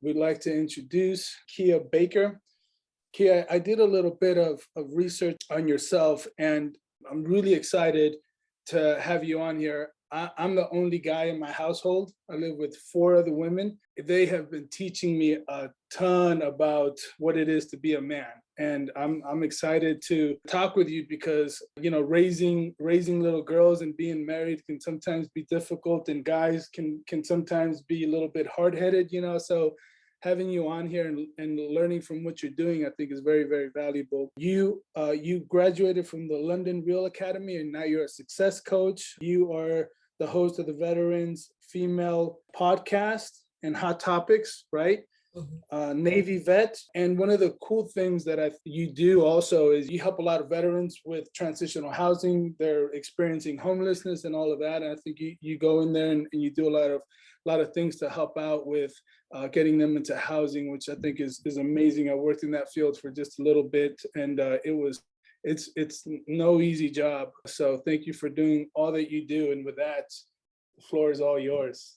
we'd like to introduce Kia Baker. Kia, I did a little bit of research on yourself, and I'm really excited to have you on here. I'm the only guy in my household. I live with 4 other women. They have been teaching me a ton about what it is to be a man. And I'm excited to talk with you because, you know, raising little girls and being married can sometimes be difficult, and guys can sometimes be a little bit hard-headed, you know. So having you on here and learning from what you're doing, I think is very, very valuable. You graduated from the London Real Academy, and now you're a success coach. You are the host of the Veterans Female Podcast and Hot Topics, right? Mm-hmm. Navy vet. And one of the cool things that you do also is you help a lot of veterans with transitional housing. They're experiencing homelessness and all of that. And I think you go in there and you do a lot of things to help out with getting them into housing, which I think is amazing. I worked in that field for just a little bit, and it's no easy job. So thank you for doing all that you do. And with that, the floor is all yours.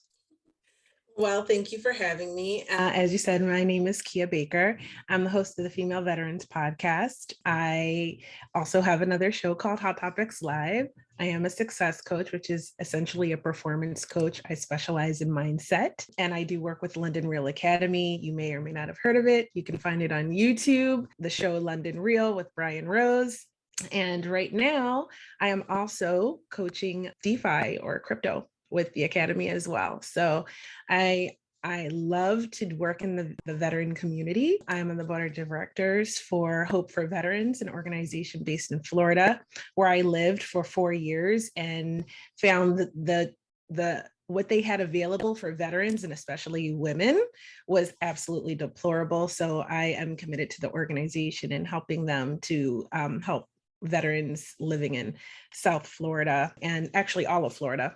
Well, thank you for having me. As you said, my name is Kia Baker. I'm the host of the Female Veterans Podcast. I also have another show called Hot Topics Live. I am a success coach, which is essentially a performance coach. I specialize in mindset, and I do work with London Real Academy. You may or may not have heard of it. You can find it on YouTube, the show London Real with Brian Rose. And right now, I am also coaching DeFi or crypto with the Academy as well. So I love to work in the veteran community. I'm on the board of directors for Hope for Veterans, an organization based in Florida, where I lived for 4 years and found the what they had available for veterans and especially women was absolutely deplorable. So I am committed to the organization and helping them to help veterans living in South Florida and actually all of Florida.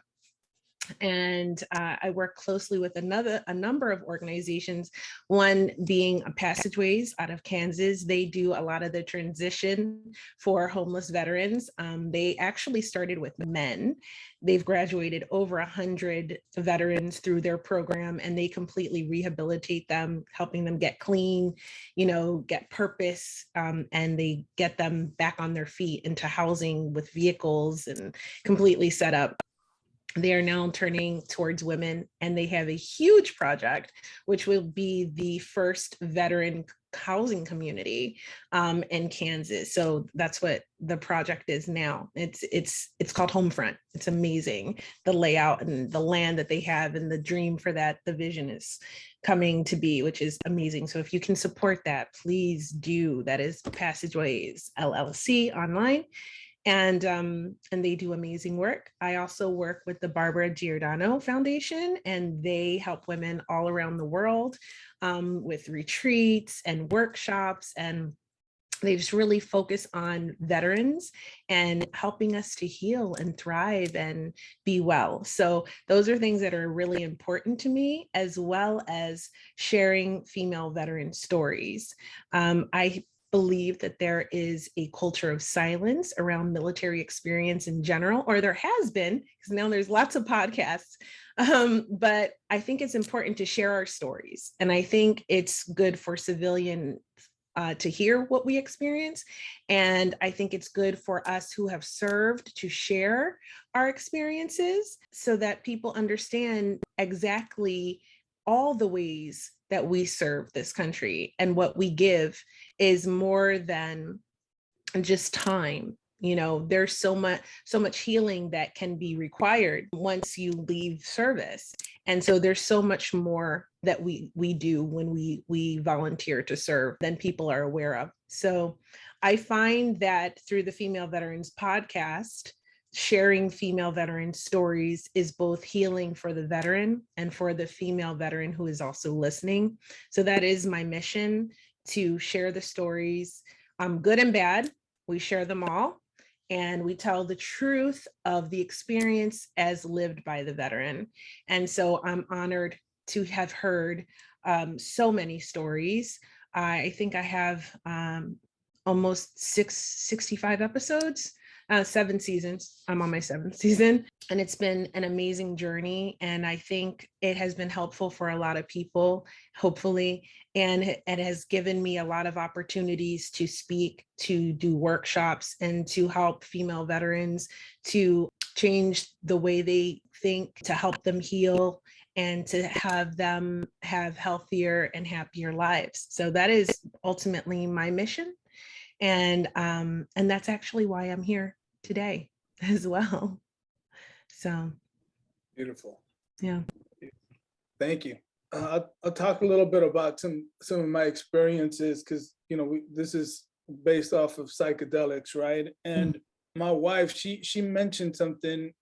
And I work closely with a number of organizations, one being Passageways out of Kansas. They do a lot of the transition for homeless veterans. They actually started with men. They've graduated over 100 veterans through their program, and they completely rehabilitate them, helping them get clean, get purpose, and they get them back on their feet into housing with vehicles and completely set up. They are now turning towards women, and they have a huge project, which will be the first veteran housing community in Kansas. So that's what the project is now. It's called Homefront. It's amazing, the layout and the land that they have, and the dream for that, the vision is coming to be, which is amazing. So if you can support that, please do. That is Passageways LLC online. And they do amazing work. I also work with the Barbara Giordano Foundation, and they help women all around the world with retreats and workshops, and they just really focus on veterans and helping us to heal and thrive and be well. So those are things that are really important to me, as well as sharing female veteran stories. I believe that there is a culture of silence around military experience in general, or there has been, because now there's lots of podcasts. But I think it's important to share our stories. And I think it's good for civilian to hear what we experience. And I think it's good for us who have served to share our experiences so that people understand exactly all the ways that we serve this country, and what we give is more than just time. There's so much healing that can be required once you leave service. And so there's so much more that we do when we volunteer to serve than people are aware of. So I find that through the Female Veterans Podcast, sharing female veteran stories is both healing for the veteran and for the female veteran who is also listening. So that is my mission, to share the stories, good and bad. We share them all, and we tell the truth of the experience as lived by the veteran. And so I'm honored to have heard so many stories. I think I have almost 65 episodes. 7 seasons. I'm on my 7th season, and it's been an amazing journey. And I think it has been helpful for a lot of people, hopefully. And it has given me a lot of opportunities to speak, to do workshops, and to help female veterans to change the way they think, to help them heal, and to have them have healthier and happier lives. So that is ultimately my mission. And that's actually why I'm here today as well. So Beautiful. yeah. Thank you. I'll talk a little bit about some of my experiences, because this is based off of psychedelics, right? And my wife, she mentioned something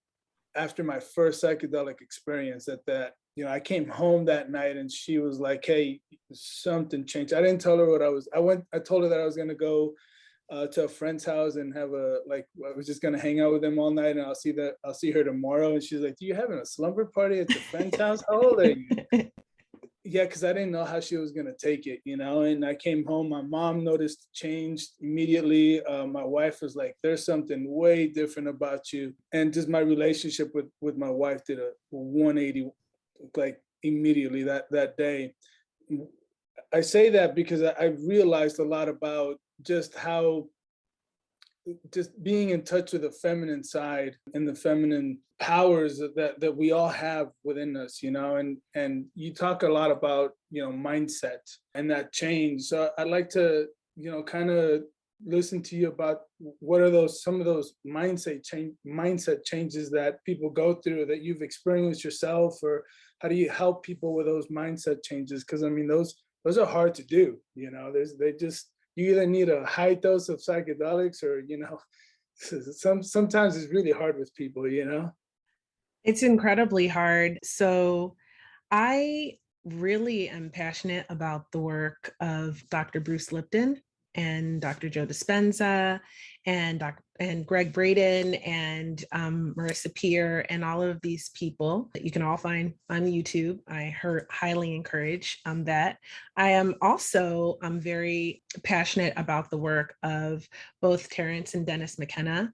after my first psychedelic experience that I came home that night and she was like, "Hey, something changed." I didn't tell her what I told her that I was gonna go to a friend's house and I was just gonna hang out with them all night, and I'll see her tomorrow. And she's like, "Do you having a slumber party at your friend's house? How old are you?" Yeah, because I didn't know how she was gonna take it, and I came home, my mom noticed change immediately. My wife was like, "There's something way different about you." And just my relationship with my wife did a 180, like immediately that day. I say that because I realized a lot about just how just being in touch with the feminine side and the feminine powers that we all have within us, and you talk a lot about, mindset and that change. So I'd like to, kind of listen to you about what are some of those mindset changes that people go through that you've experienced yourself, or how do you help people with those mindset changes? Because I mean, those are hard to do. You either need a high dose of psychedelics, or sometimes it's really hard with people. It's incredibly hard. So I really am passionate about the work of Dr. Bruce Lipton and Dr. Joe Dispenza and Greg Braden and Marissa Peer and all of these people that you can all find on YouTube. I highly encourage that. I am also very passionate about the work of both Terrence and Dennis McKenna.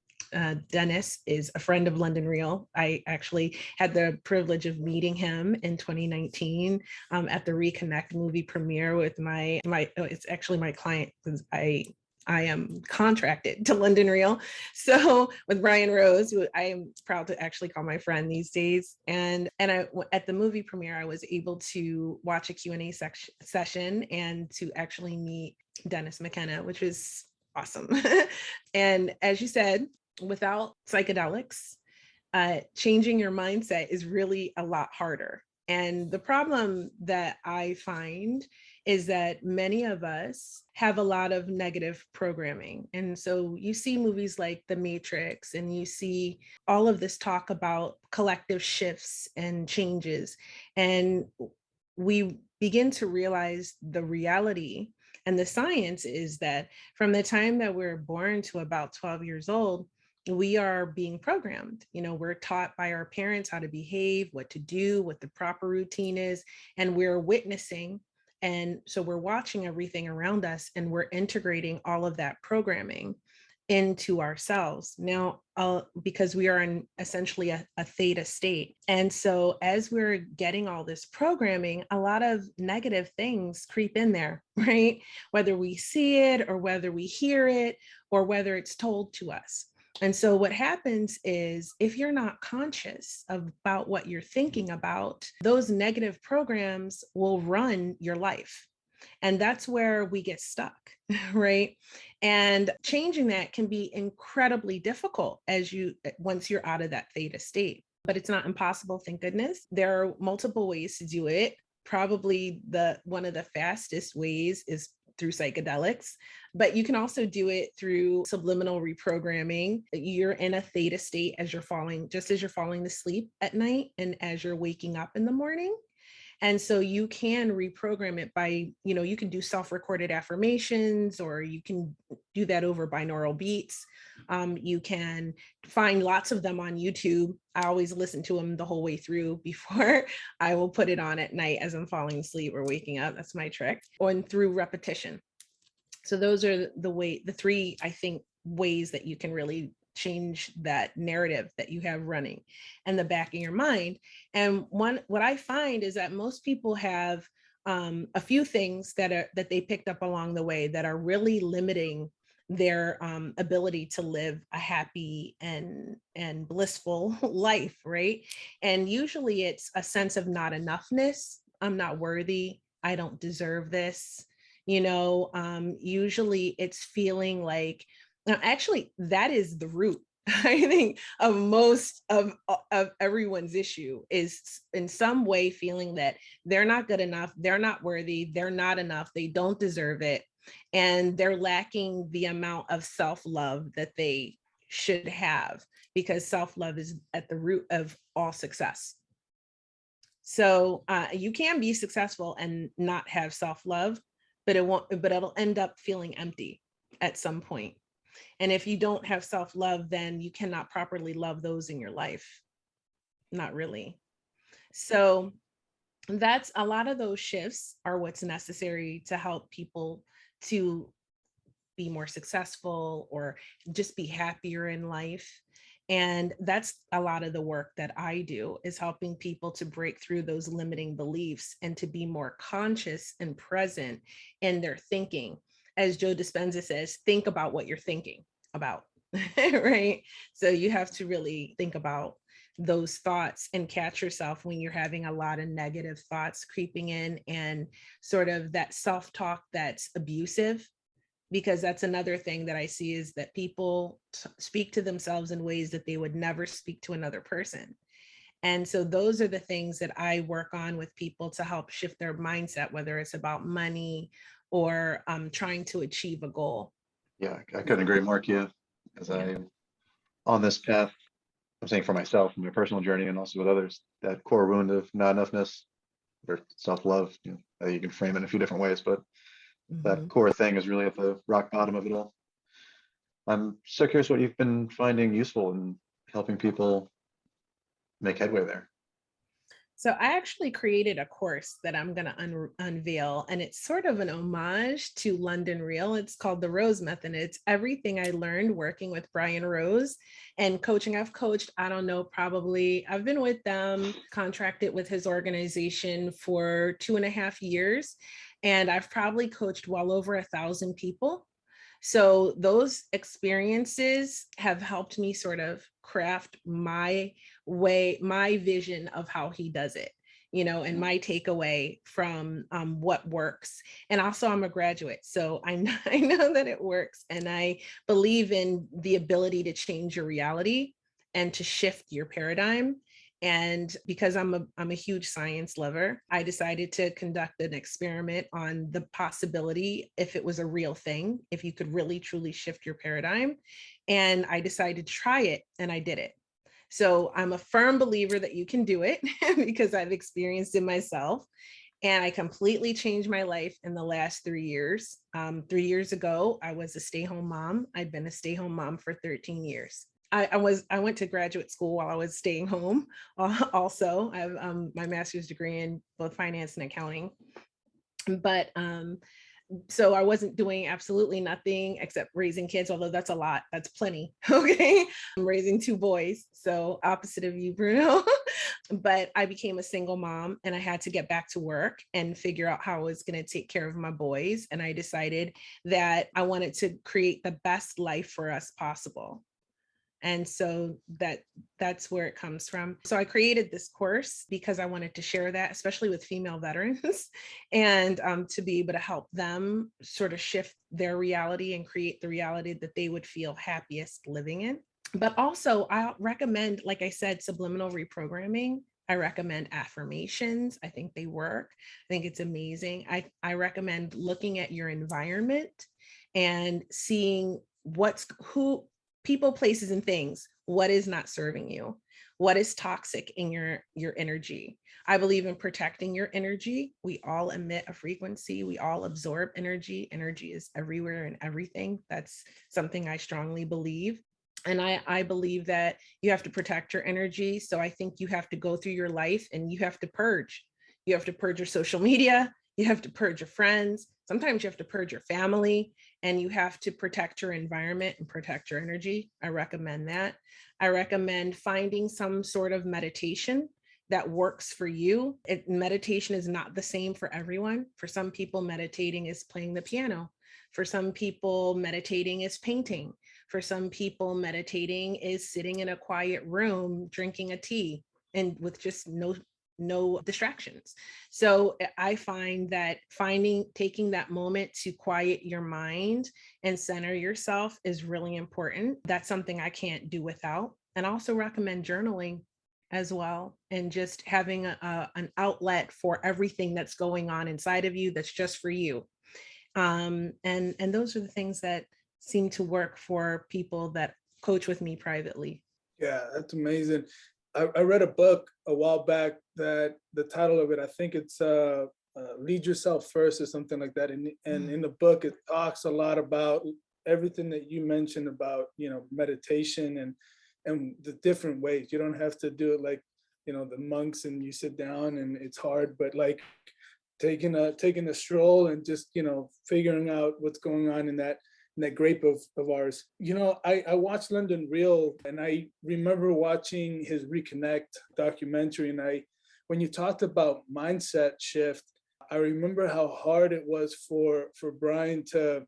Dennis is a friend of London Real. I actually had the privilege of meeting him in 2019 at the Reconnect movie premiere with it's actually my client, because I am contracted to London Real. So with Brian Rose, who I am proud to actually call my friend these days. And at the movie premiere, I was able to watch a Q&A session and to actually meet Dennis McKenna, which was awesome. And as you said, without psychedelics, changing your mindset is really a lot harder. And the problem that I find is that many of us have a lot of negative programming. And so you see movies like The Matrix, and you see all of this talk about collective shifts and changes. And we begin to realize the reality and the science is that from the time that we're born to about 12 years old, we are being programmed. We're taught by our parents how to behave, what to do, what the proper routine is, and we're witnessing. And so we're watching everything around us, and we're integrating all of that programming into ourselves now, because we are in essentially a theta state. And so as we're getting all this programming, a lot of negative things creep in there, right? Whether we see it or whether we hear it or whether it's told to us. And so what happens is, if you're not conscious about what you're thinking about, those negative programs will run your life. And that's where we get stuck, right? And changing that can be incredibly difficult once you're out of that theta state. But it's not impossible, thank goodness. There are multiple ways to do it. Probably one of the fastest ways is through psychedelics, but you can also do it through subliminal reprogramming. You're in a theta state as you're falling to sleep at night and as you're waking up in the morning. And so you can reprogram it by, you can do self-recorded affirmations, or you can do that over binaural beats. You can find lots of them on YouTube. I always listen to them the whole way through before I will put it on at night as I'm falling asleep or waking up. That's my trick. And through repetition. So those are the three, I think, ways that you can really change that narrative that you have running in the back of your mind. And what I find is that most people have a few things that they picked up along the way that are really limiting their ability to live a happy and blissful life, right? And usually it's a sense of not enoughness. I'm not worthy. I don't deserve this. Usually it's feeling like, actually, that is the root, I think, of most of everyone's issue, is in some way feeling that they're not good enough, they're not worthy, they're not enough, they don't deserve it, and they're lacking the amount of self-love that they should have, because self-love is at the root of all success. So you can be successful and not have self-love, but it'll end up feeling empty at some point. And if you don't have self-love, then you cannot properly love those in your life. Not really. So that's a lot of those shifts are what's necessary to help people to be more successful or just be happier in life. And that's a lot of the work that I do, is helping people to break through those limiting beliefs and to be more conscious and present in their thinking. As Joe Dispenza says, think about what you're thinking about, right? So you have to really think about those thoughts and catch yourself when you're having a lot of negative thoughts creeping in, and sort of that self-talk that's abusive. Because that's another thing that I see, is that people speak to themselves in ways that they would never speak to another person. And so those are the things that I work on with people to help shift their mindset, whether it's about money or trying to achieve a goal. Yeah, I couldn't agree more, Kia. As I'm on this path, I'm saying for myself, in my personal journey, and also with others, that core wound of not enoughness or self-love, you can frame it in a few different ways, but that core thing is really at the rock bottom of it all. I'm so curious what you've been finding useful in helping people make headway there. So I actually created a course that I'm going to unveil, and it's sort of an homage to London Real. It's called the Rose Method. It's everything I learned working with Brian Rose and coaching. I've coached, I don't know, probably, I've been with them, contracted with his organization for 2.5 years. And I've probably coached well over 1,000 people. So those experiences have helped me sort of craft my way, my vision of how he does it, and my takeaway from what works. And also I'm a graduate, so I know that it works. And I believe in the ability to change your reality and to shift your paradigm. And because I'm a huge science lover, I decided to conduct an experiment on the possibility, if it was a real thing, if you could really truly shift your paradigm. And I decided to try it, and I did it. So I'm a firm believer that you can do it because I've experienced it myself. And I completely changed my life in the last 3 years. 3 years ago, I was a stay-home mom. I'd been a stay-home mom for 13 years. I went to graduate school while I was staying home. Also, I have my master's degree in both finance and accounting. But so I wasn't doing absolutely nothing except raising kids, although that's a lot. That's plenty. Okay. I'm raising 2 boys. So opposite of you, Bruno. But I became a single mom, and I had to get back to work and figure out how I was going to take care of my boys. And I decided that I wanted to create the best life for us possible. And so that's where it comes from. So I created this course because I wanted to share that, especially with female veterans, and to be able to help them sort of shift their reality and create the reality that they would feel happiest living in. But also I recommend, like I said, subliminal reprogramming. I recommend affirmations. I think they work. I think it's amazing. I recommend looking at your environment and seeing who people, places, and things, what is not serving you, what is toxic in your energy. I believe in protecting your energy. We all emit a frequency. We all absorb energy. Energy is everywhere and everything. That's something I strongly believe. And I believe that you have to protect your energy. So I think you have to go through your life and you have to purge. You have to purge your social media. You have to purge your friends. Sometimes you have to purge your family, and you have to protect your environment and protect your energy. I recommend that. I recommend finding some sort of meditation that works for you. Meditation is not the same for everyone. For some people, meditating is playing the piano. For some people, meditating is painting. For some people, meditating is sitting in a quiet room, drinking a tea, and with just no distractions. So I find that taking that moment to quiet your mind and center yourself is really important. That's something I can't do without. And I also recommend journaling as well, and just having an outlet for everything that's going on inside of you that's just for you. And those are the things that seem to work for people that coach with me privately. Yeah, that's amazing. I read a book a while back that the title of it, I think it's Lead Yourself First or something like that. And in the book, it talks a lot about everything that you mentioned about, meditation and the different ways. You don't have to do it like, the monks and you sit down and it's hard, but like taking a stroll and just, figuring out what's going on in that grape of ours. I watched London Real, and I remember watching his Reconnect documentary. And when you talked about mindset shift, I remember how hard it was for Brian to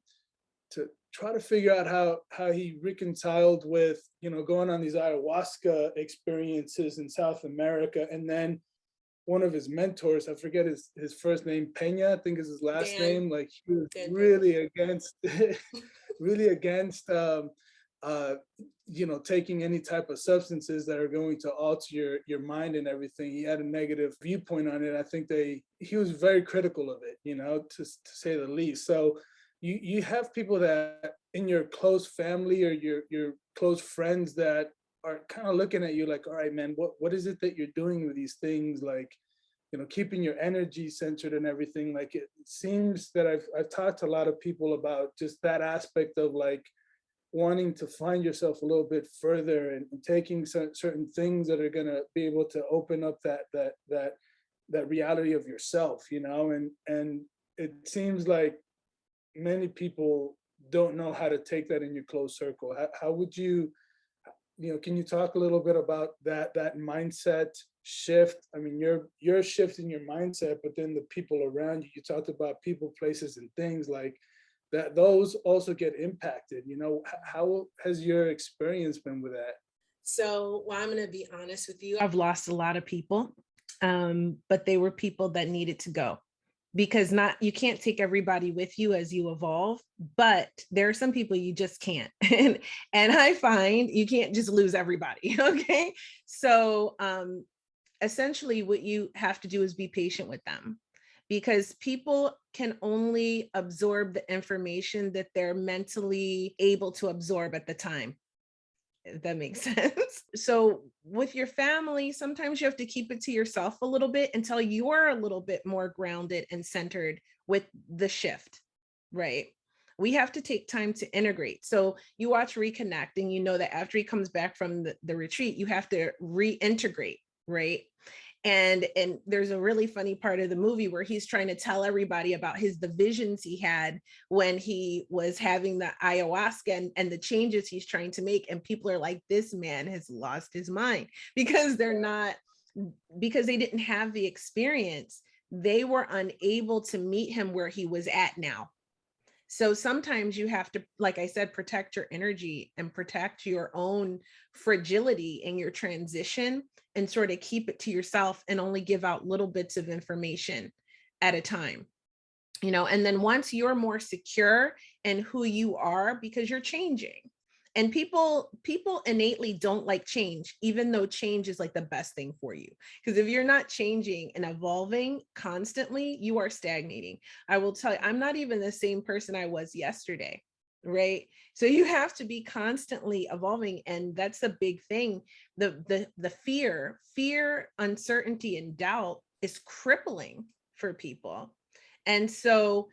try to figure out how he reconciled with, going on these ayahuasca experiences in South America. And then one of his mentors, I forget his first name, Pena, I think is his last name. Like, he was really against taking any type of substances that are going to alter your mind and everything. He had a negative viewpoint on it. I think he was very critical of it, to say the least. So you have people that in your close family or your close friends that are kind of looking at you like, all right, man, what is it that you're doing with these things? Like, keeping your energy centered and everything. Like, it seems that I've talked to a lot of people about just that aspect of like wanting to find yourself a little bit further and taking certain things that are going to be able to open up that reality of yourself, and it seems like many people don't know how to take that in your close circle. How would you, can you talk a little bit about that mindset shift? I mean, you're shifting your mindset, but then the people around you talked about people, places, and things like that, those also get impacted. How has your experience been with that? So, well, I'm going to be honest with you. I've lost a lot of people, but they were people that needed to go, because you can't take everybody with you as you evolve, but there are some people you just can't. and I find you can't just lose everybody. Okay. So essentially what you have to do is be patient with them, because people can only absorb the information that they're mentally able to absorb at the time, if that makes sense. So with your family, sometimes you have to keep it to yourself a little bit until you're a little bit more grounded and centered with the shift, right? We have to take time to integrate. So you watch Reconnect and you know that after he comes back from the retreat, you have to reintegrate, right? And there's a really funny part of the movie where he's trying to tell everybody about the visions he had when he was having the ayahuasca and the changes he's trying to make. And people are like, this man has lost his mind, because because they didn't have the experience. They were unable to meet him where he was at now. So sometimes you have to, like I said, protect your energy and protect your own fragility in your transition, and sort of keep it to yourself and only give out little bits of information at a time. And then once you're more secure in who you are, because you're changing, and people innately don't like change, even though change is like the best thing for you. Because if you're not changing and evolving constantly, you are stagnating. I will tell you, I'm not even the same person I was yesterday, right? So you have to be constantly evolving, and that's a big thing. The fear, uncertainty, and doubt is crippling for people. And so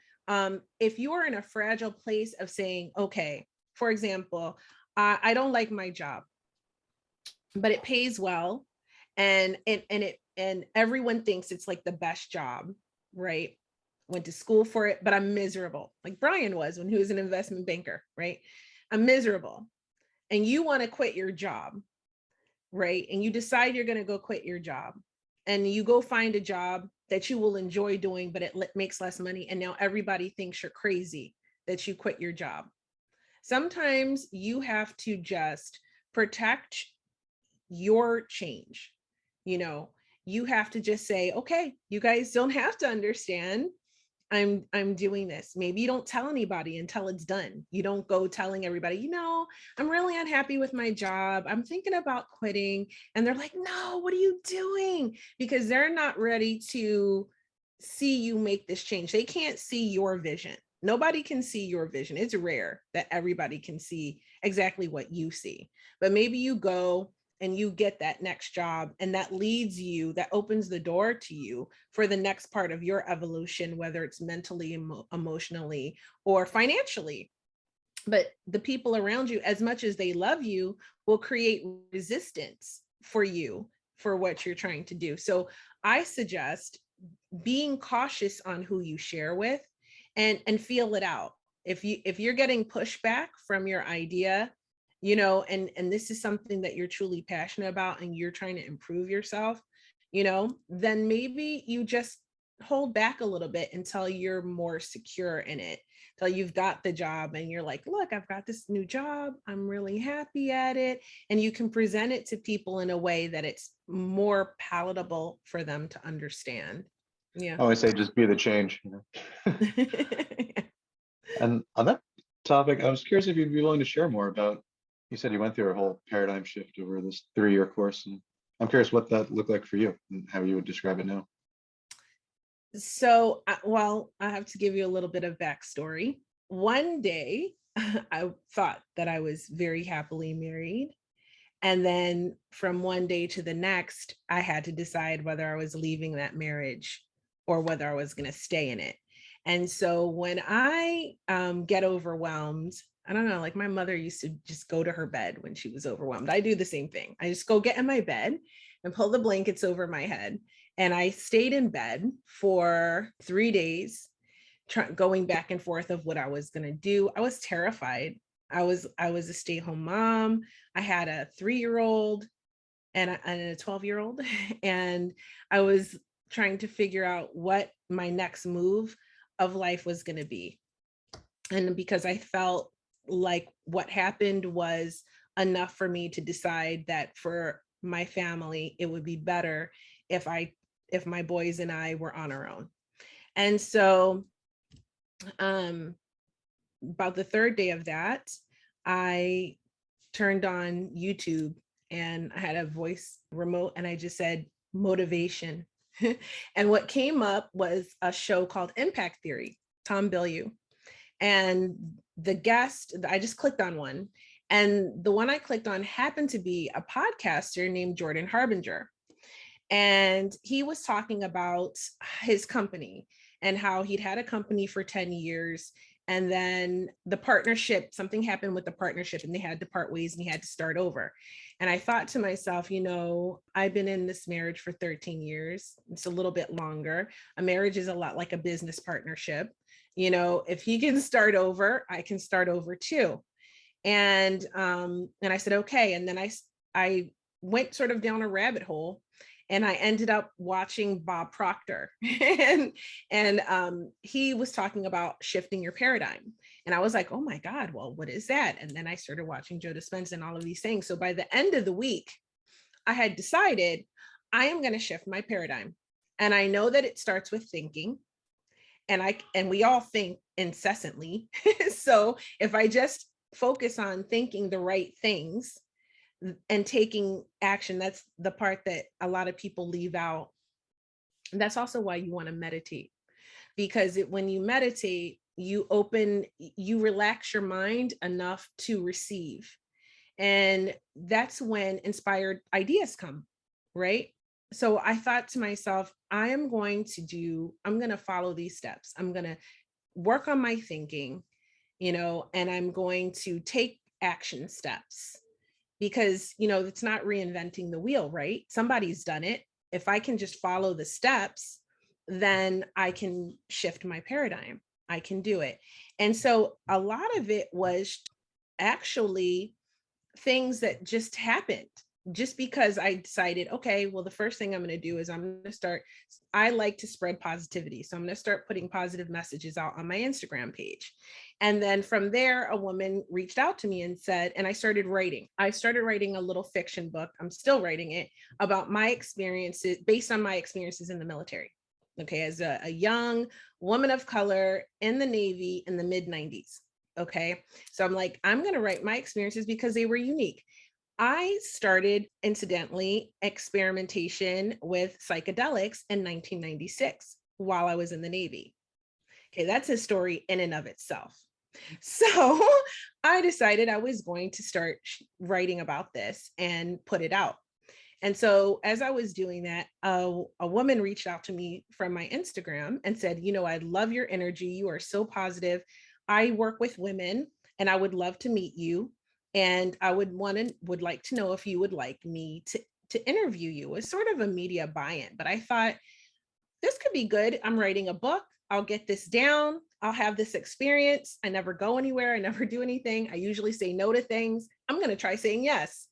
if you are in a fragile place of saying, okay, for example, I don't like my job, but it pays well, and everyone thinks it's like the best job, right? went to school for it, but I'm miserable. Like Brian was when he was an investment banker, right? I'm miserable. And you want to quit your job, right? And you decide you're going to go quit your job, and you go find a job that you will enjoy doing, but it makes less money. And now everybody thinks you're crazy that you quit your job. Sometimes you have to just protect your change. You have to just say, okay, you guys don't have to understand. I'm doing this. Maybe you don't tell anybody until it's done. You don't go telling everybody, I'm really unhappy with my job. I'm thinking about quitting. And they're like, no, what are you doing? Because they're not ready to see you make this change. They can't see your vision. Nobody can see your vision. It's rare that everybody can see exactly what you see. But maybe you go and you get that next job, and that leads you, that opens the door to you for the next part of your evolution, whether it's mentally, emotionally, or financially. But the people around you, as much as they love you, will create resistance for you for what you're trying to do. So I suggest being cautious on who you share with, and feel it out. If you're getting pushback from your idea, and this is something that you're truly passionate about and you're trying to improve yourself, then maybe you just hold back a little bit until you're more secure in it, till you've got the job and you're like, look, I've got this new job, I'm really happy at it. And you can present it to people in a way that it's more palatable for them to understand. Yeah. I always say just be the change. And on that topic, I was curious if you'd be willing to share more about, you said you went through a whole paradigm shift over this 3-year course, and I'm curious what that looked like for you and how you would describe it now. So, well, I have to give you a little bit of backstory. One day, I thought that I was very happily married. And then from one day to the next, I had to decide whether I was leaving that marriage or whether I was going to stay in it. And so when I get overwhelmed, I don't know, like my mother used to just go to her bed when she was overwhelmed. I do the same thing. I just go get in my bed and pull the blankets over my head. And I stayed in bed for 3 days, going back and forth of what I was going to do. I was terrified. I was a stay-at-home mom. I had a 3-year-old and a 12-year-old. And I was trying to figure out what my next move of life was going to be. And because I felt like what happened was enough for me to decide that for my family, it would be better if my boys and I were on our own. And so about the 3rd day of that, I turned on YouTube and I had a voice remote and I just said motivation. And what came up was a show called Impact Theory, Tom Bilyeu. And the guest, I just clicked on one. And the one I clicked on happened to be a podcaster named Jordan Harbinger. And he was talking about his company and how he'd had a company for 10 years. And then the partnership, something happened with the partnership and they had to part ways and he had to start over. And I thought to myself, I've been in this marriage for 13 years. It's a little bit longer. A marriage is a lot like a business partnership. If he can start over, I can start over too. And I said, okay. And then I went sort of down a rabbit hole and I ended up watching Bob Proctor and he was talking about shifting your paradigm. And I was like, oh my God, well, what is that? And then I started watching Joe Dispenza and all of these things. So by the end of the week, I had decided I am going to shift my paradigm. And I know that it starts with thinking. And we all think incessantly. So if I just focus on thinking the right things and taking action, that's the part that a lot of people leave out. And that's also why you want to meditate, because when you meditate, you relax your mind enough to receive. And that's when inspired ideas come, right? So I thought to myself, I'm going to follow these steps. I'm going to work on my thinking, and I'm going to take action steps because, it's not reinventing the wheel, right? Somebody's done it. If I can just follow the steps, then I can shift my paradigm. I can do it. And so a lot of it was actually things that just happened just because I decided, okay, well, the first thing I'm going to do is I like to spread positivity. So I'm going to start putting positive messages out on my Instagram page. And then from there, a woman reached out to me and said, and I started writing a little fiction book. I'm still writing it about my experiences based on my experiences in the military. Okay. As a young woman of color in the Navy in the mid 90s. Okay. So I'm like, I'm going to write my experiences because they were unique. I started, incidentally, experimentation with psychedelics in 1996 while I was in the Navy. Okay, that's a story in and of itself. So I decided I was going to start writing about this and put it out. And so as I was doing that, a woman reached out to me from my Instagram and said, I love your energy. You are so positive. I work with women and I would love to meet you. And I would like to know if you would like me to interview you. It's sort of a media buy-in, but I thought this could be good. I'm writing a book. I'll get this down. I'll have this experience. I never go anywhere. I never do anything. I usually say no to things. I'm going to try saying yes.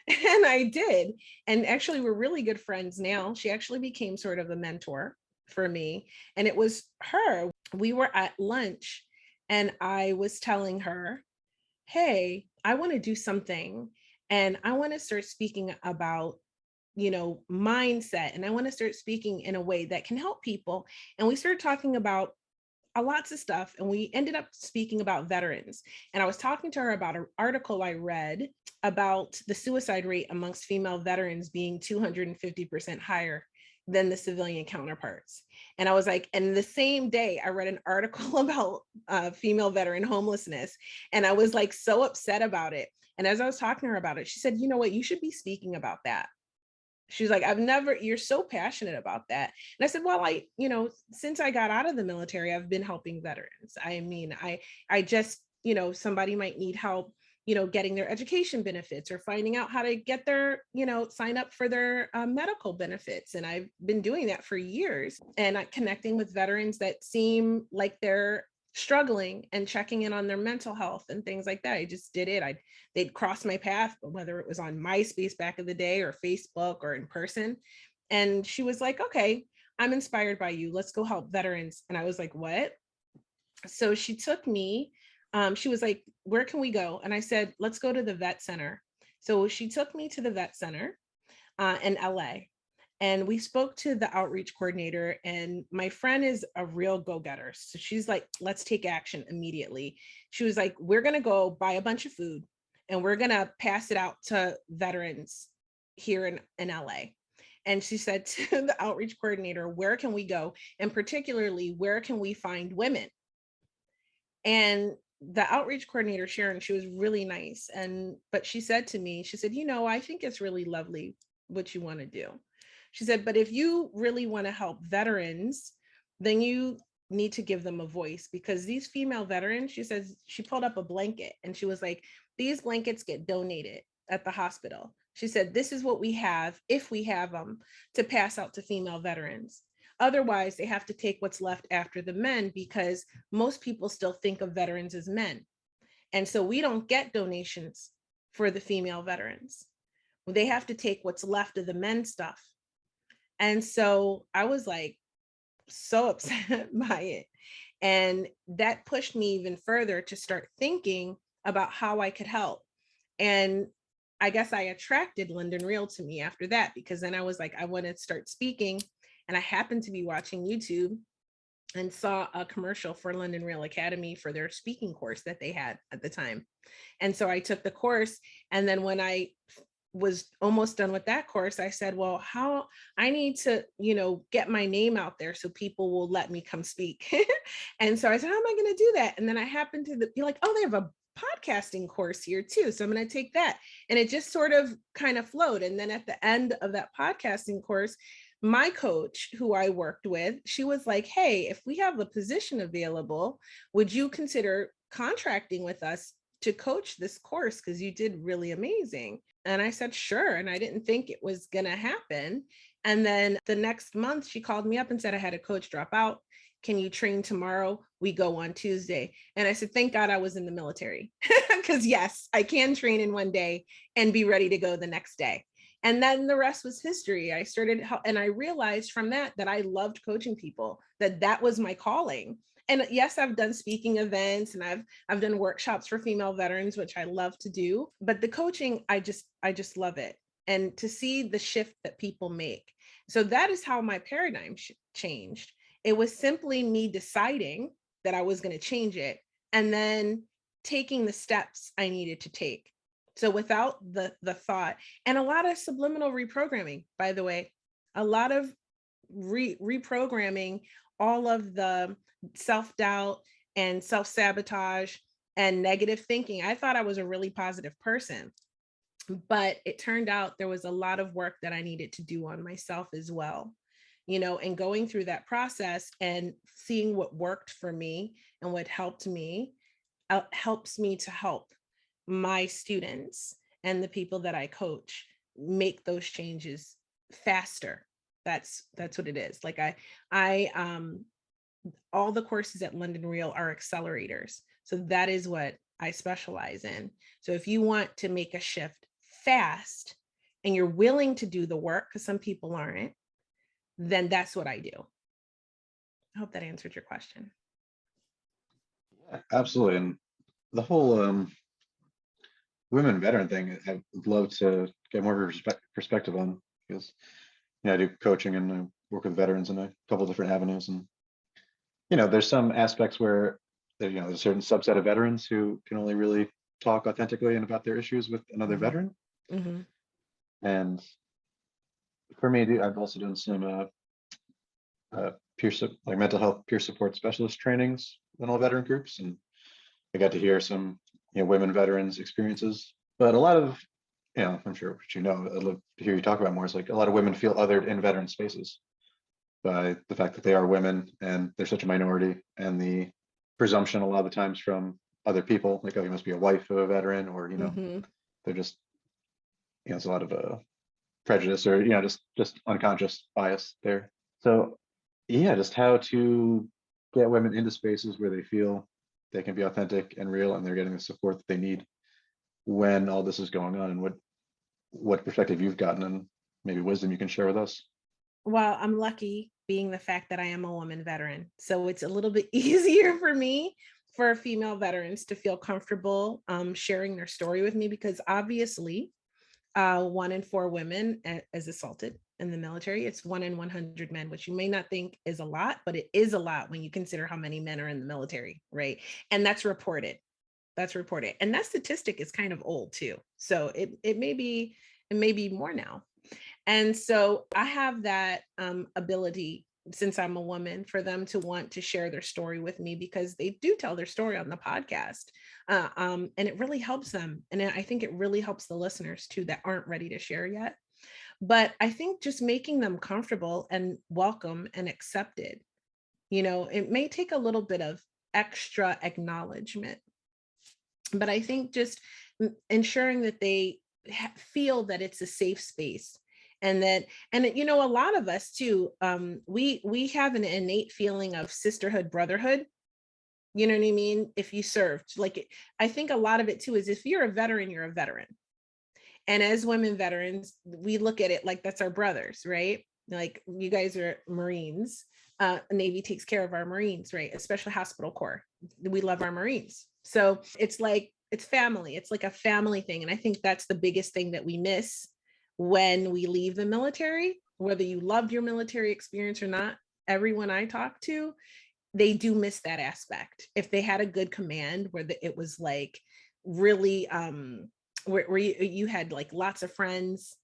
And I did. And actually, we're really good friends now. She actually became sort of a mentor for me. And it was her. We were at lunch and I was telling her, hey, I want to do something and I want to start speaking about, mindset. And I want to start speaking in a way that can help people. And we started talking about lots of stuff. And we ended up speaking about veterans. And I was talking to her about an article I read about the suicide rate amongst female veterans being 250% higher than the civilian counterparts. And I was like, and the same day I read an article about female veteran homelessness. And I was like, so upset about it. And as I was talking to her about it, she said, you know what, you should be speaking about that. She was like, you're so passionate about that. And I said, well, since I got out of the military, I've been helping veterans. I mean, I just, somebody might need help, getting their education benefits or finding out how to get their, sign up for their medical benefits. And I've been doing that for years and connecting with veterans that seem like they're struggling and checking in on their mental health and things like that. I just did it. They'd cross my path, whether it was on MySpace back in the day or Facebook or in person. And she was like, okay, I'm inspired by you. Let's go help veterans. And I was like, what? So she took me, she was like, where can we go? And I said, let's go to the vet center. So she took me to the vet center in LA. And we spoke to the outreach coordinator, and my friend is a real go-getter. So she's like, let's take action immediately. She was like, we're going to go buy a bunch of food and we're going to pass it out to veterans here in LA. And she said to the outreach coordinator, where can we go? And particularly, where can we find women? And the outreach coordinator, Sharon, she was really nice. But she said to me, she said, I think it's really lovely what you want to do. She said, but if you really want to help veterans, then you need to give them a voice, because these female veterans, she says, she pulled up a blanket and she was like, these blankets get donated at the hospital. She said, this is what we have, if we have them, to pass out to female veterans. Otherwise, they have to take what's left after the men, because most people still think of veterans as men. And so we don't get donations for the female veterans. They have to take what's left of the men stuff. And so I was like so upset by it. And that pushed me even further to start thinking about how I could help. And I guess I attracted London Real to me after that, because then I was like, I want to start speaking. And I happened to be watching YouTube and saw a commercial for London Real Academy for their speaking course that they had at the time. And so I took the course. And then when I was almost done with that course, I said, well, how I need to, get my name out there so people will let me come speak. And so I said, how am I going to do that? And then I happened to be like, oh, they have a podcasting course here too. So I'm going to take that. And it just sort of kind of flowed. And then at the end of that podcasting course, my coach, who I worked with, she was like, hey, if we have a position available, would you consider contracting with us to coach this course? Because you did really amazing. And I said, sure. And I didn't think it was going to happen. And then the next month, she called me up and said, I had a coach drop out. Can you train tomorrow? We go on Tuesday. And I said, thank God I was in the military. Because yes, I can train in one day and be ready to go the next day. And then the rest was history. I started, and I realized from that I loved coaching people, that was my calling. And yes, I've done speaking events and I've done workshops for female veterans, which I love to do. But the coaching, I just love it. And to see the shift that people make. So that is how my paradigm changed. It was simply me deciding that I was going to change it and then taking the steps I needed to take. So without the thought, and a lot of subliminal reprogramming, by the way, a lot of reprogramming all of the self-doubt and self-sabotage and negative thinking. I thought I was a really positive person, but it turned out there was a lot of work that I needed to do on myself as well. And going through that process and seeing what worked for me and what helped me helps me to help my students and the people that I coach make those changes faster. That's what it is. Like I all the courses at London Real are accelerators. So that is what I specialize in. So if you want to make a shift fast and you're willing to do the work, because some people aren't, then that's what I do. I hope that answered your question. Yeah, absolutely. And the whole women veteran thing, I'd love to get more of a perspective on, because I do coaching and I work with veterans in a couple of different avenues. And there's some aspects where there's a certain subset of veterans who can only really talk authentically and about their issues with another veteran. Mm-hmm. And for me, I've also done some like mental health peer support specialist trainings in all veteran groups, and I got to hear some women veterans experiences. But a lot of I'm sure what I'd love to hear you talk about more, is like a lot of women feel othered in veteran spaces by the fact that they are women and they're such a minority, and the presumption a lot of the times from other people, like, oh, you must be a wife of a veteran, or Mm-hmm. they're just there's a lot of prejudice, or just unconscious bias there. So just how to get women into spaces where they feel they can be authentic and real, and they're getting the support that they need when all this is going on, and what perspective you've gotten and maybe wisdom you can share with us. Well, I'm lucky being the fact that I am a woman veteran. So it's a little bit easier for me, for female veterans to feel comfortable sharing their story with me, because obviously 1 in 4 women is assaulted in the military. It's 1 in 100 men, which you may not think is a lot, but it is a lot when you consider how many men are in the military, right? And that's reported. And that statistic is kind of old too. So it may be more now. And so I have that ability, since I'm a woman, for them to want to share their story with me, because they do tell their story on the podcast. And it really helps them. And I think it really helps the listeners too, that aren't ready to share yet. But I think just making them comfortable and welcome and accepted, it may take a little bit of extra acknowledgement. But I think just ensuring that they feel that it's a safe space. And a lot of us too, we have an innate feeling of sisterhood, brotherhood. You know what I mean? If you served, I think a lot of it too is, if you're a veteran, you're a veteran. And as women veterans, we look at it like that's our brothers, right? Like, you guys are Marines. Navy takes care of our Marines, right? Especially hospital corps. We love our Marines. So it's like, it's family. It's like a family thing. And I think that's the biggest thing that we miss when we leave the military, whether you loved your military experience or not. Everyone I talk to, they do miss that aspect. If they had a good command where it was like really, where you had like lots of friends,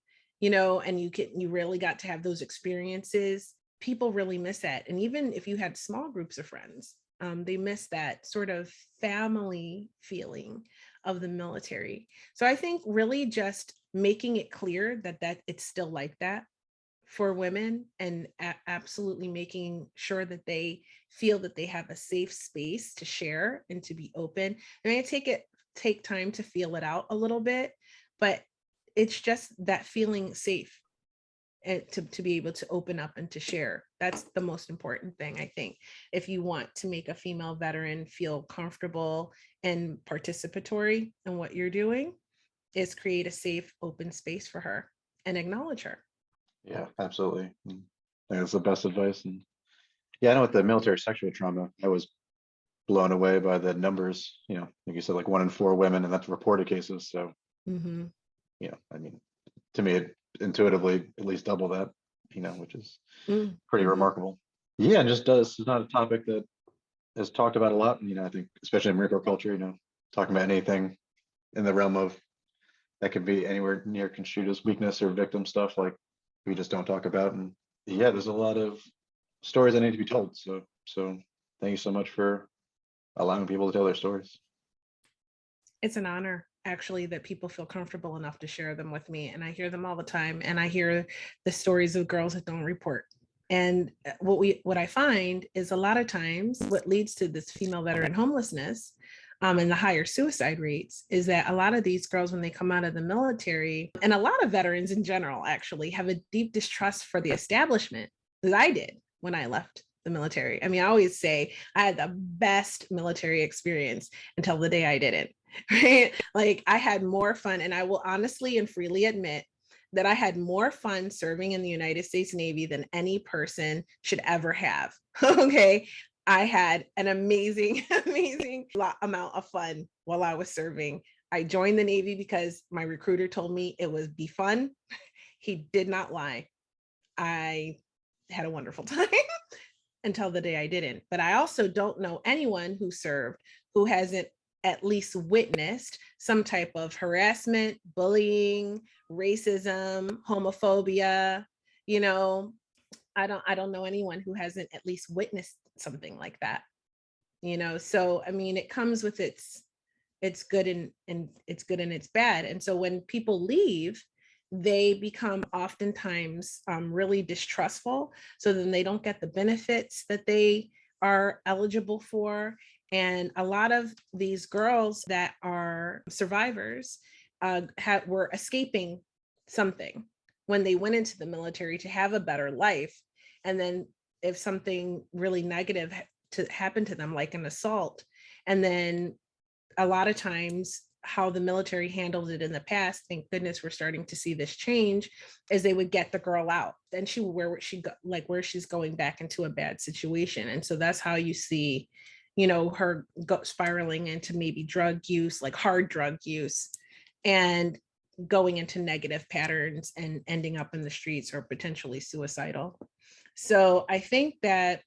and you really got to have those experiences, people really miss that. And even if you had small groups of friends, they miss that sort of family feeling of the military. So I think really just making it clear that it's still like that for women, and absolutely making sure that they feel that they have a safe space to share and to be open. I mean, take time to feel it out a little bit, but it's just that feeling safe and to be able to open up and to share. That's the most important thing, I think. If you want to make a female veteran feel comfortable and participatory in what you're doing, is create a safe, open space for her and acknowledge her. Yeah, absolutely. I think that's the best advice. And yeah, I know with the military sexual trauma, I was blown away by the numbers, like you said, like 1 in 4 women, and that's reported cases. So, Mhm. I mean, to me, it intuitively at least double that, which is pretty Mhm. remarkable. Yeah, and just does, it's not a topic that is talked about a lot. And, I think especially in microculture, talking about anything in the realm of that could be anywhere near construed as weakness or victim stuff, like we just don't talk about. And yeah, there's a lot of stories that need to be told. So thank you so much for allowing people to tell their stories. It's an honor, actually, that people feel comfortable enough to share them with me. And I hear them all the time. And I hear the stories of girls that don't report. And what I find is a lot of times what leads to this female veteran homelessness and the higher suicide rates is that a lot of these girls, when they come out of the military, and a lot of veterans in general actually have a deep distrust for the establishment, as I did when I left the military. I mean, I always say I had the best military experience until the day I didn't, right? Like I had more fun, and I will honestly and freely admit that I had more fun serving in the United States Navy than any person should ever have. Okay. I had an amazing, amazing amount of fun while I was serving. I joined the Navy because my recruiter told me it would be fun. He did not lie. I had a wonderful time until the day I didn't. But I also don't know anyone who served who hasn't at least witnessed some type of harassment, bullying, racism, homophobia. I don't know anyone who hasn't at least witnessed something like that. So I mean, it comes with its good and it's good and it's bad. And so when people leave, they become oftentimes really distrustful. So then they don't get the benefits that they are eligible for. And a lot of these girls that are survivors were escaping something when they went into the military to have a better life. And then if something really negative happened to them, like an assault, and then a lot of times how the military handled it in the past, thank goodness we're starting to see this change, is they would get the girl out. Then where she's going back into a bad situation. And so that's how you see, her spiraling into maybe drug use, like hard drug use, and going into negative patterns and ending up in the streets or potentially suicidal. So I think that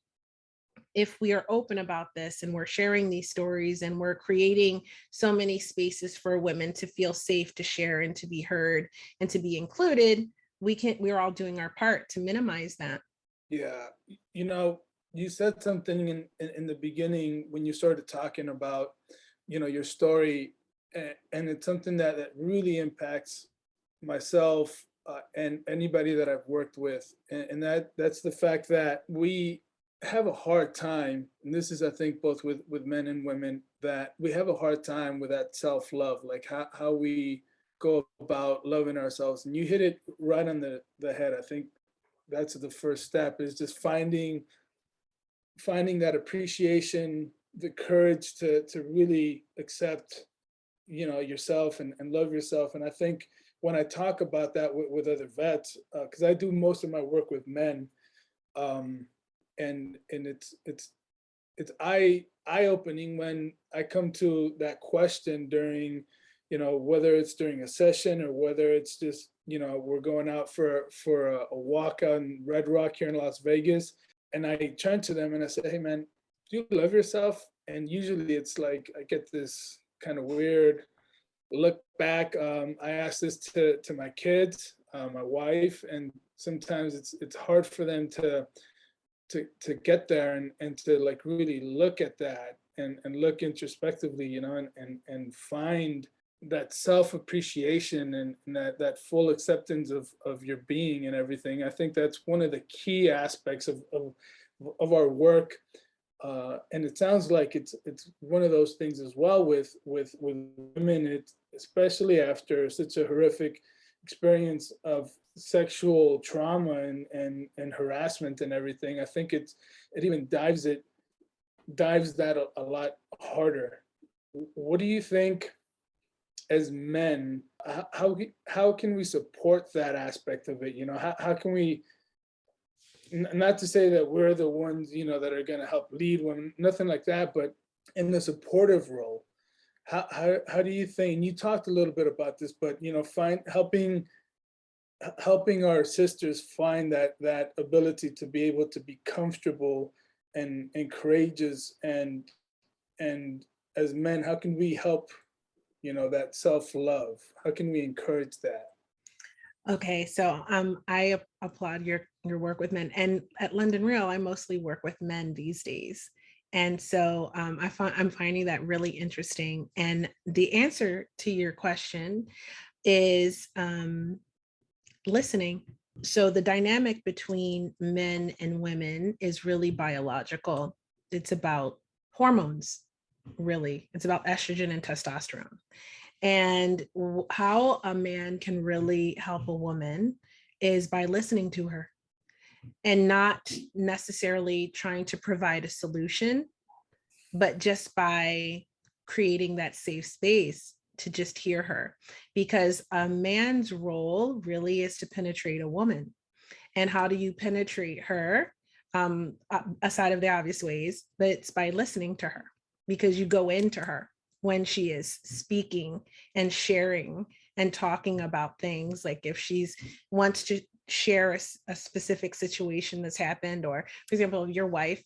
if we are open about this and we're sharing these stories and we're creating so many spaces for women to feel safe to share and to be heard and to be included, we're all doing our part to minimize that. Yeah, you said something in the beginning when you started talking about, your story, and it's something that really impacts myself and anybody that I've worked with, and that's the fact that we have a hard time, and this is, I think, both with men and women, that we have a hard time with that self-love, like how we go about loving ourselves. And you hit it right on the head. I think that's the first step, is just finding that appreciation, the courage to really accept, yourself and love yourself. And I think when I talk about that with other vets, because I do most of my work with men, and it's eye-opening when I come to that question during, whether it's during a session or whether it's just, we're going out for a walk on Red Rock here in Las Vegas, and I turn to them and I say, "Hey man, do you love yourself?" And usually it's like I get this kind of weird look back. I ask this to my kids, my wife, and sometimes it's hard for them to get there and to like really look at that and look introspectively, and find that self-appreciation and that full acceptance of your being and everything. I think that's one of the key aspects of our work. And it sounds like it's one of those things as well with women, especially after such a horrific experience of sexual trauma and harassment and everything, I think it even dives that a lot harder. What do you think as men, how can we support that aspect of it? How can we, not to say that we're the ones, that are going to help lead women, nothing like that, but in the supportive role, how do you think, and you talked a little bit about this, but, helping our sisters find that ability to be able to be comfortable and courageous, and as men, how can we help, that self-love? How can we encourage that? Okay, so I applaud your work with men, and at London Real, I mostly work with men these days, and so I'm finding that really interesting. And the answer to your question is listening. So the dynamic between men and women is really biological. It's about hormones, really. It's about estrogen and testosterone. And how a man can really help a woman is by listening to her and not necessarily trying to provide a solution, but just by creating that safe space to just hear her. Because a man's role really is to penetrate a woman. And how do you penetrate her? Aside of the obvious ways, but it's by listening to her, because you go into her when she is speaking and sharing and talking about things. Like if she's wants to share a specific situation that's happened, or for example, if your wife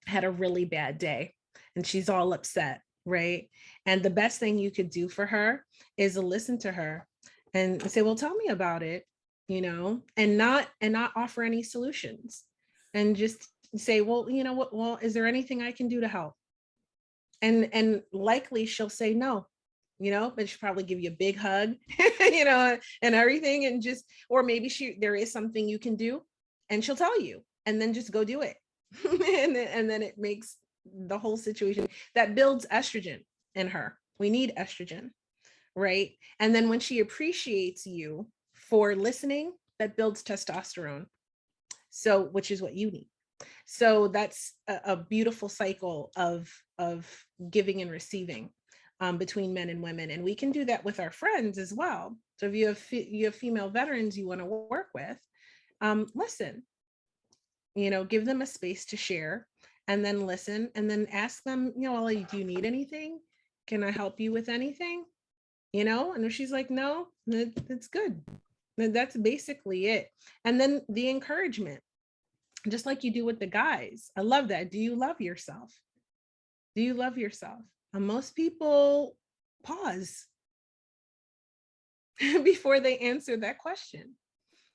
had a really bad day and she's all upset, right? And the best thing you could do for her is to listen to her and say, well, tell me about it, and not offer any solutions, and just say, well, what, well, is there anything I can do to help? And likely she'll say no, but she'll probably give you a big hug, and everything, and just, or maybe there is something you can do, and she'll tell you, and then just go do it. and then it makes the whole situation, that builds estrogen in her. We need estrogen, right? And then when she appreciates you for listening, that builds testosterone. So, which is what you need. So that's a beautiful cycle of giving and receiving between men and women. And we can do that with our friends as well. So if you have female veterans you want to work with, listen, give them a space to share, and then listen, and then ask them, well, do you need anything? Can I help you with anything? And if she's like, no, that's good. That's basically it. And then the encouragement, just like you do with the guys. I love that. Do you love yourself? Do you love yourself? And most people pause before they answer that question,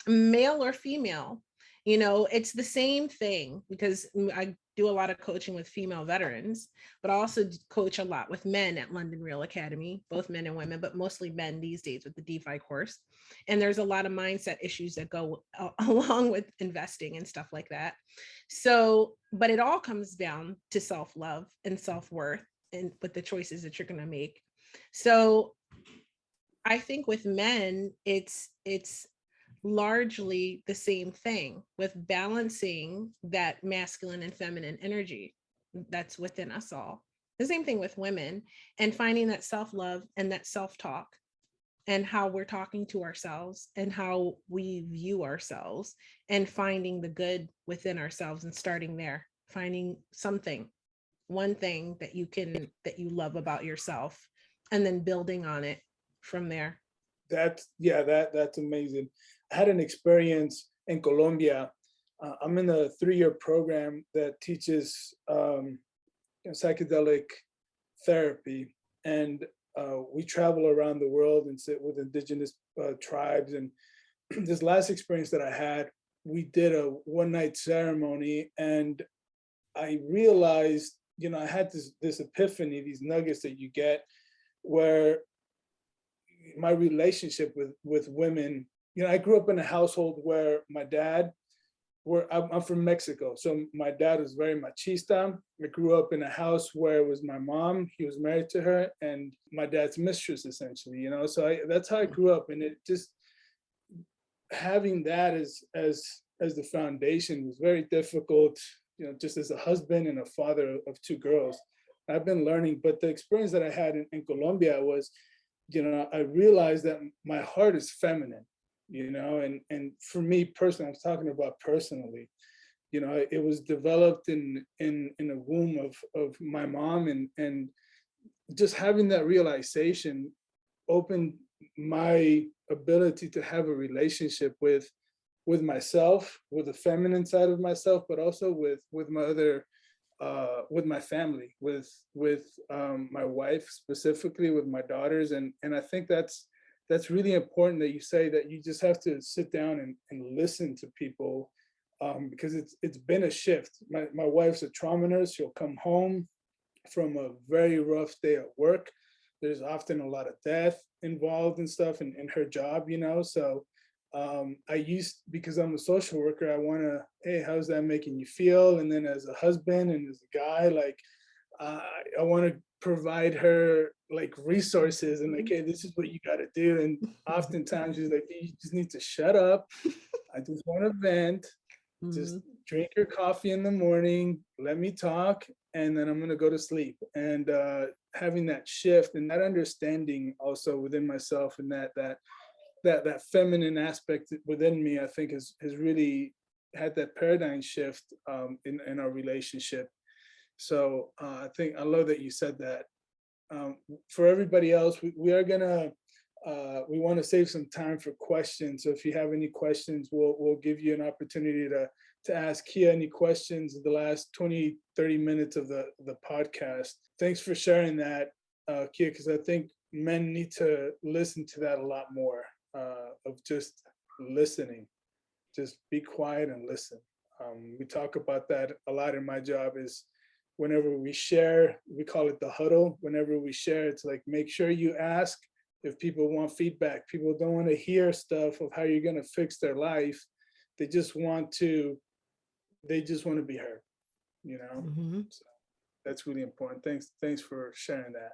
male or female. It's the same thing, because I do a lot of coaching with female veterans, but I also coach a lot with men at London Real Academy, both men and women, but mostly men these days with the DeFi course. And there's a lot of mindset issues that go along with investing and stuff like that. So, but it all comes down to self-love and self-worth, and with the choices that you're going to make. So I think with men, it's largely the same thing, with balancing that masculine and feminine energy that's within us all. The same thing with women, and finding that self-love and that self-talk, and how we're talking to ourselves and how we view ourselves, and finding the good within ourselves, and starting there, finding one thing that you love about yourself, and then building on it from there. That's amazing. I had an experience in Colombia. I'm in a 3-year program that teaches psychedelic therapy, and we travel around the world and sit with indigenous tribes. And this last experience that I had, we did a one-night ceremony, and I realized, I had this epiphany, these nuggets that you get, where my relationship with women, I grew up in a household where my dad, I'm from Mexico, so my dad was very machista. I grew up in a house where it was my mom, he was married to her, and my dad's mistress, essentially, so that's how I grew up. And it just, having that as the foundation was very difficult, just as a husband and a father of two girls. I've been learning, but the experience that I had in Colombia was, I realized that my heart is feminine, and for me personally, I'm talking about personally, it was developed in a womb of my mom, and just having that realization opened my ability to have a relationship with myself, with the feminine side of myself, but also with my other, with my family, with my wife specifically, with my daughters, and I think that's really important that you say that you just have to sit down and listen to people, because it's been a shift. My wife's a trauma nurse. She'll come home from a very rough day at work. There's often a lot of death involved and stuff in her job, so because I'm a social worker, I want to, hey, how's that making you feel? And then as a husband and as a guy, like, I want to provide her like resources and like, hey, this is what you got to do. And oftentimes she's like, you just need to shut up. I just want to vent. Just drink your coffee in the morning, let me talk, and then I'm going to go to sleep. And having that shift and that understanding also within myself, and that feminine aspect within me, I think has really had that paradigm shift in our relationship. So I think I love that you said that. For everybody else, we are gonna we want to save some time for questions. So if you have any questions, we'll give you an opportunity to ask Kia any questions in the last 20, 30 minutes of the podcast. Thanks for sharing that, Kia, because I think men need to listen to that a lot more, of just listening. Just be quiet and listen. We talk about that a lot in my job. Is whenever we share, we call it the huddle. Whenever we share, it's like, make sure you ask if people want feedback. People don't want to hear stuff of how you're going to fix their life. They just want to be heard, So that's really important. Thanks for sharing that.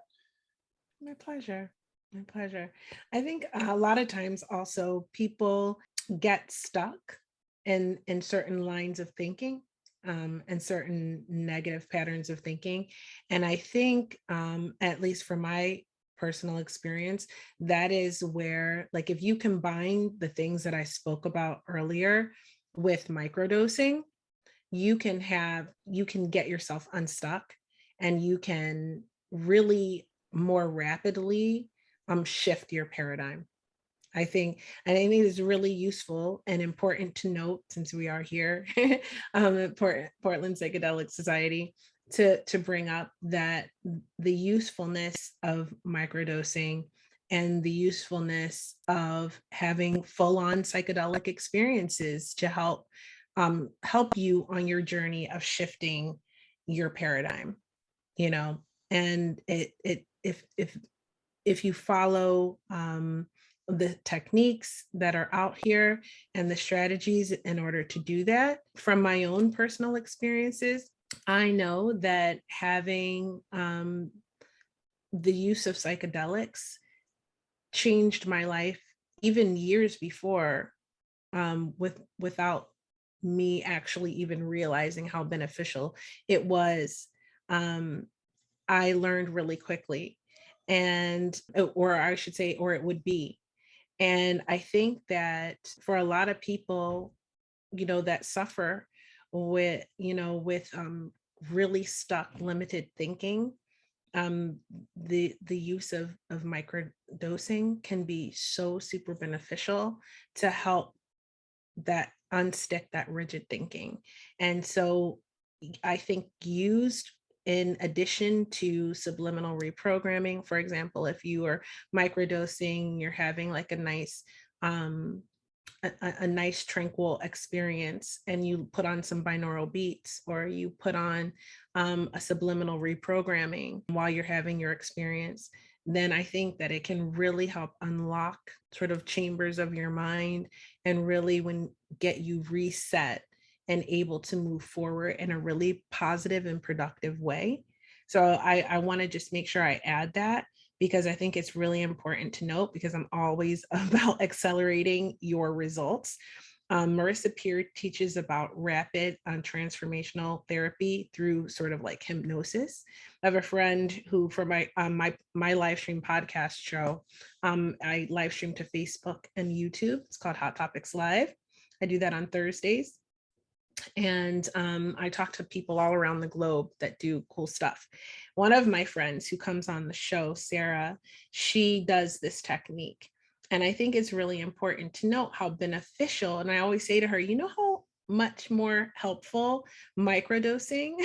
My pleasure. My pleasure. I think a lot of times also people get stuck in certain lines of thinking, and certain negative patterns of thinking. And I think, at least from my personal experience, that is where, like, if you combine the things that I spoke about earlier with microdosing, you can get yourself unstuck, and you can really more rapidly shift your paradigm. I think it's really useful and important to note, since we are here at Portland Psychedelic Society, to bring up that the usefulness of microdosing and the usefulness of having full-on psychedelic experiences to help you on your journey of shifting your paradigm, and if you follow the techniques that are out here and the strategies in order to do that. From my own personal experiences, I know that having the use of psychedelics changed my life even years before, without me actually even realizing how beneficial it was. I learned really quickly, or it would be. And I think that for a lot of people, that suffer with really stuck, limited thinking, the use of microdosing can be so super beneficial to help that unstick that rigid thinking. And so I think used in addition to subliminal reprogramming, for example, if you are microdosing, you're having like a nice tranquil experience, and you put on some binaural beats, or you put on a subliminal reprogramming while you're having your experience, then I think that it can really help unlock sort of chambers of your mind and really get you reset and able to move forward in a really positive and productive way. So I want to just make sure I add that, because I think it's really important to note, because I'm always about accelerating your results. Marissa Peer teaches about rapid transformational therapy through sort of like hypnosis. I have a friend who, for my live stream podcast show, I live stream to Facebook and YouTube. It's called Hot Topics Live. I do that on Thursdays. And I talk to people all around the globe that do cool stuff. One of my friends who comes on the show, Sarah, she does this technique. And I think it's really important to note how beneficial, and I always say to her, you know how much more helpful microdosing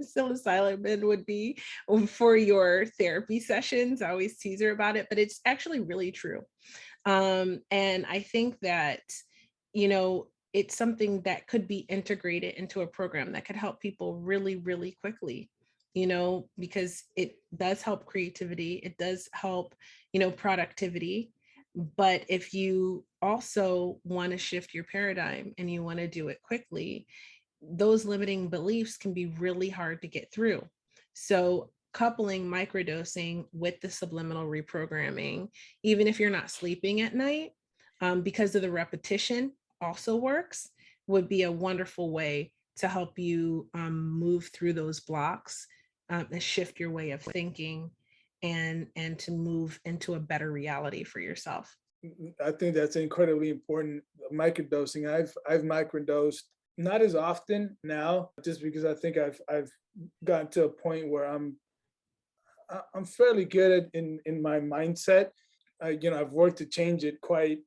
psilocybin would be for your therapy sessions. I always tease her about it, but it's actually really true. And I think that, you know, it's something that could be integrated into a program that could help people really, really quickly, you know, because it does help creativity. It does help, you know, productivity. But if you also want to shift your paradigm and you want to do it quickly, those limiting beliefs can be really hard to get through. So coupling microdosing with the subliminal reprogramming, even if you're not sleeping at night, because of the repetition also works, would be a wonderful way to help you move through those blocks and shift your way of thinking and to move into a better reality for yourself. I think that's incredibly important. Microdosing. I've microdosed not as often now, just because I think I've gotten to a point where I'm fairly good at in my mindset. You know, I've worked to change it quite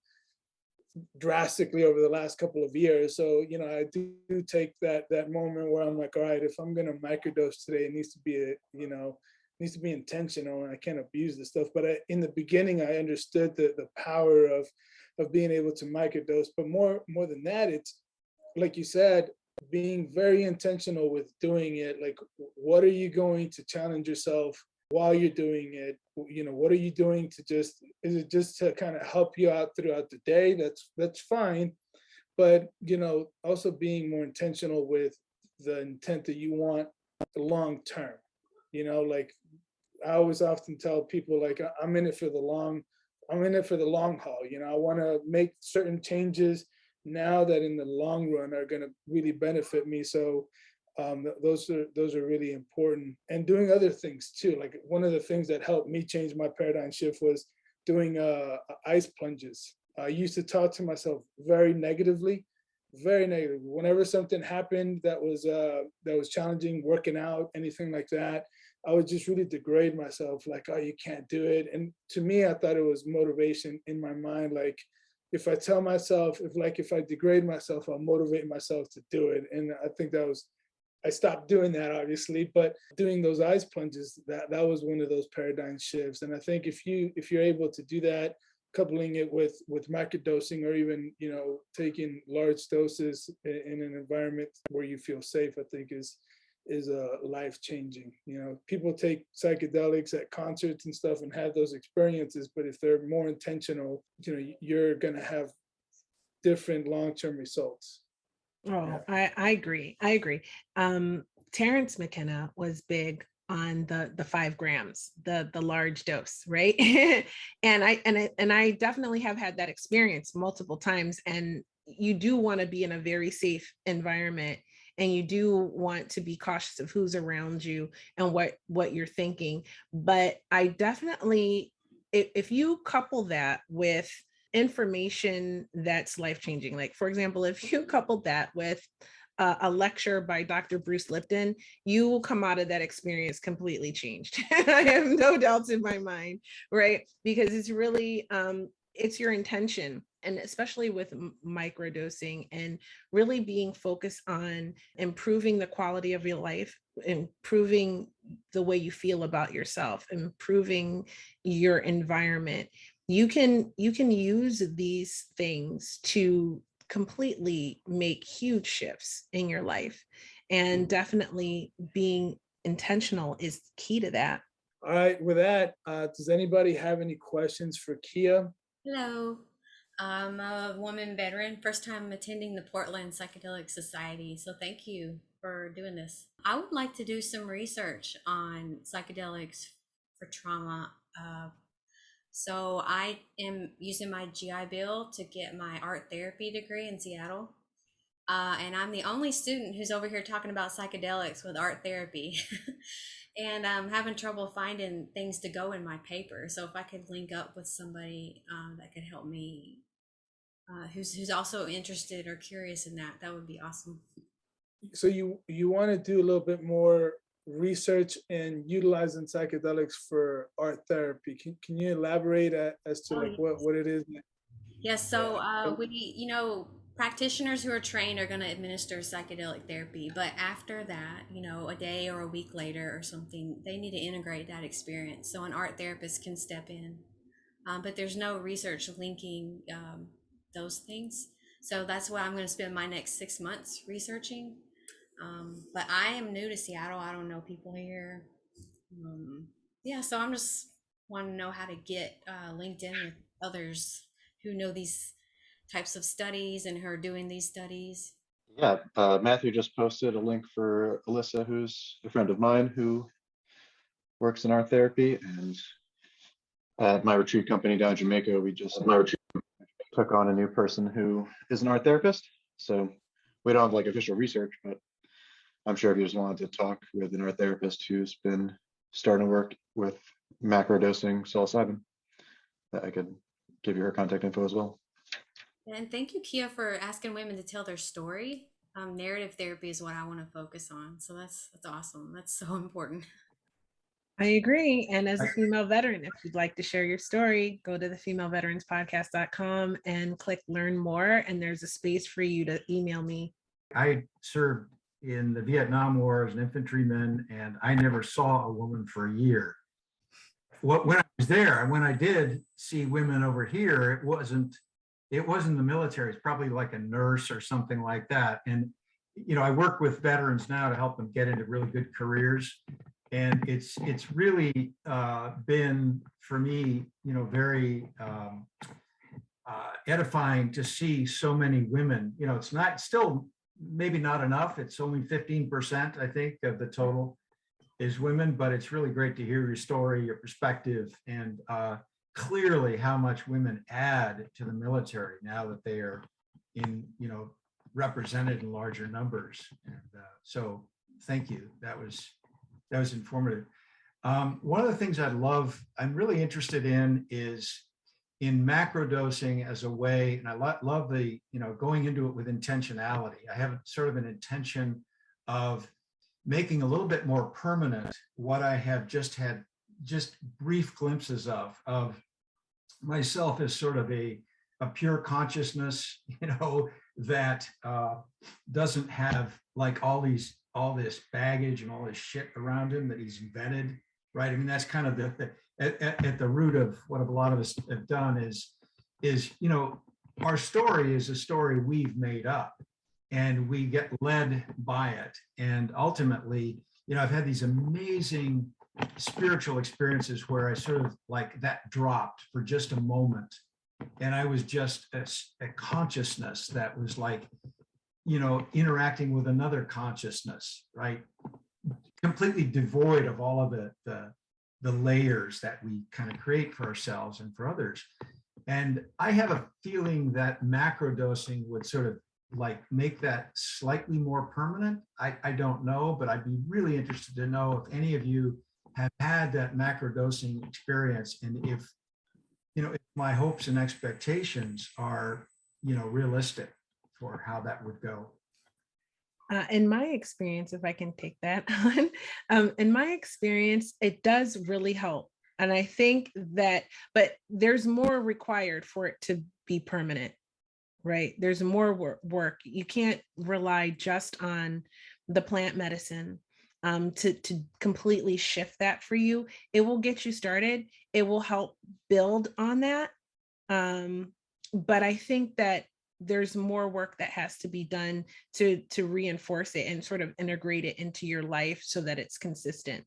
drastically over the last couple of years. So, you know, I do take that moment where I'm like, all right, if I'm gonna microdose today, it needs to be needs to be intentional, and I can't abuse this stuff. But in the beginning, I understood the power of being able to microdose. But more than that, it's like you said, being very intentional with doing it. Like, what are you going to challenge yourself while you're doing it? You know, what are you doing to is it just to kind of help you out throughout the day? That's fine. But, you know, also being more intentional with the intent that you want long term. You know, like I always often tell people, like, I'm in it for the long haul. You know, I want to make certain changes now that in the long run are going to really benefit me. So those are really important, and doing other things too. Like, one of the things that helped me change my paradigm shift was doing ice plunges. I used to talk to myself very negatively. Whenever something happened that was challenging, working out, anything like that, I would just really degrade myself, like, oh, you can't do it. And to me, I thought it was motivation in my mind. Like, if I tell myself, if I degrade myself, I'll motivate myself to do it. And I think I stopped doing that, obviously, but doing those ice plunges, that was one of those paradigm shifts. And I think if you're able to do that, coupling it with microdosing, or even, you know, taking large doses in an environment where you feel safe, I think is life changing. You know, people take psychedelics at concerts and stuff and have those experiences, but if they're more intentional, you know, you're gonna have different long-term results. Oh, I agree. I agree. Terrence McKenna was big on the 5 grams, the large dose, right? and I definitely have had that experience multiple times. And you do want to be in a very safe environment, and you do want to be cautious of who's around you and what you're thinking. But I definitely, if you couple that with information that's life-changing, like, for example, if you couple that with a lecture by Dr. Bruce Lipton, you will come out of that experience completely changed. I have no doubts in my mind, right? Because it's really, it's your intention. And especially with microdosing and really being focused on improving the quality of your life, improving the way you feel about yourself, improving your environment. You can use these things to completely make huge shifts in your life. And definitely being intentional is key to that. All right, with that, does anybody have any questions for Kia? Hello. I'm a woman veteran, first time attending the Portland Psychedelic Society, so thank you for doing this. I would like to do some research on psychedelics for trauma. So I am using my GI Bill to get my art therapy degree in Seattle. And I'm the only student who's over here talking about psychedelics with art therapy. And I'm having trouble finding things to go in my paper. So if I could link up with somebody that could help me, who's also interested or curious in that, that would be awesome. So you want to do a little bit more research in utilizing psychedelics for art therapy. Can you elaborate as to Oh, like yes. what it is? Yes, so practitioners who are trained are going to administer psychedelic therapy, but after that, a day or a week later or something, they need to integrate that experience. So an art therapist can step in, but there's no research linking those things. So that's what I'm going to spend my next 6 months researching. But I am new to Seattle. I don't know people here. Yeah, so I'm just want to know how to get linked in with others who know these types of studies and who are doing these studies. Yeah, Matthew just posted a link for Alyssa, who's a friend of mine who works in art therapy. And at my retreat company down in Jamaica, we just took on a new person who is an art therapist. So we don't have like official research, but I'm sure if you just wanted to talk with an art therapist who's been starting to work with macrodosing psilocybin, that I could give you her contact info as well. And thank you, Kia, for asking women to tell their story. Narrative therapy is what I want to focus on. So that's awesome. That's so important. I agree. And as a female veteran, if you'd like to share your story, go to the femaleveteranspodcast.com and click learn more. And there's a space for you to email me. I served in the Vietnam War as an infantryman, and I never saw a woman for a year. When I was there, when I did see women over here, it wasn't the military. It's probably like a nurse or something like that. And I work with veterans now to help them get into really good careers. And it's really been for me, very edifying to see so many women. It's not still maybe not enough. It's only 15%, I think, of the total is women, but it's really great to hear your story, your perspective, and clearly how much women add to the military now that they are represented in larger numbers. And so thank you. That was informative. One of the things I'm really interested in is in macrodosing as a way, and I love the, going into it with intentionality. I have sort of an intention of making a little bit more permanent what I have just had just brief glimpses of myself as sort of a pure consciousness, that doesn't have like all this baggage and all this shit around him that he's invented, right? I mean, that's kind of at the root of what a lot of us have done is our story is a story we've made up, and we get led by it. And ultimately, I've had these amazing spiritual experiences where I sort of like that dropped for just a moment, and I was just a consciousness that was like, interacting with another consciousness, right? Completely devoid of all of the layers that we kind of create for ourselves and for others. And I have a feeling that macrodosing would sort of like make that slightly more permanent. I don't know, but I'd be really interested to know if any of you have had that macrodosing experience, and if my hopes and expectations are realistic for how that would go. In my experience, if I can take that on, in my experience, it does really help. And I think that, but there's more required for it to be permanent, right? There's more work. You can't rely just on the plant medicine to completely shift that for you. It will get you started. It will help build on that. But I think that there's more work that has to be done to reinforce it and sort of integrate it into your life so that it's consistent.